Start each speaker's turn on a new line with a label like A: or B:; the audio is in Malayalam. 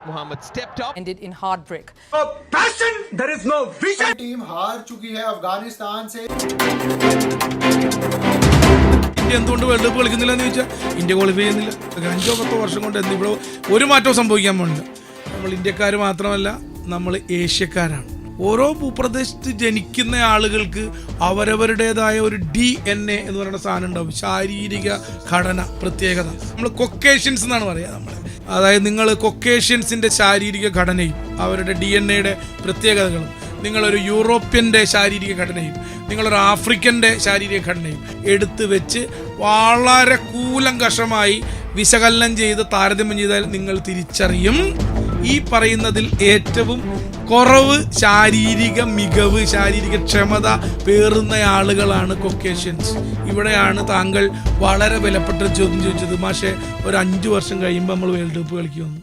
A: Mohammed stepped up.
B: Ended in heartbreak.
C: Passion, there is no vision.
D: Team हार चुकी है अफगानिस्तान से.
E: ഇന്ത്യ എന്തുകൊണ്ട് വേൾഡ് കപ്പ് കളിക്കുന്നില്ല എന്ന് ചോദിച്ചാൽ ഇന്ത്യ ക്വാളിഫൈ ചെയ്യുന്നില്ല. 5-10 വർഷം കൊണ്ട് എന്തിവിടെ ഒരു മാറ്റവും സംഭവിക്കാൻ പോകുന്നില്ല. നമ്മൾ ഇന്ത്യക്കാർ മാത്രമല്ല, നമ്മൾ ഏഷ്യക്കാരാണ്. ഓരോ ഭൂപ്രദേശത്ത് ജനിക്കുന്ന ആളുകൾക്ക് അവരവരുടേതായ ഒരു DNA എന്ന് പറയുന്ന സാധനം ഉണ്ടാവും. ശാരീരിക ഘടന പ്രത്യേകത. നമ്മൾ കൊക്കേഷ്യൻസ് എന്നാണ് പറയുക. നമ്മൾ അതായത് നിങ്ങൾ കൊക്കേഷ്യൻസിൻ്റെ ശാരീരിക ഘടനയും അവരുടെ DNA പ്രത്യേകതകളും, നിങ്ങളൊരു യൂറോപ്യൻ്റെ ശാരീരിക ഘടനയും നിങ്ങളൊരു ആഫ്രിക്കൻ്റെ ശാരീരിക ഘടനയും എടുത്ത് വെച്ച് വളരെ കൂലങ്കഷമായി വിശകലനം ചെയ്ത് താരതമ്യം ചെയ്താൽ നിങ്ങൾ തിരിച്ചറിയും ഈ പറയുന്നതിൽ ഏറ്റവും കുറവ് ശാരീരിക മികവ്, ശാരീരിക ക്ഷമത പേറുന്ന ആളുകളാണ് കൊക്കേഷ്യൻസ്. ഇവിടെയാണ് താങ്കൾ വളരെ വിലപ്പെട്ട ചോദ്യം ചോദിച്ചത്. മാഷെ, ഒരു 5 വർഷം കഴിയുമ്പോൾ നമ്മൾ വേൾഡ് കപ്പ് കളിക്കുമെന്ന്.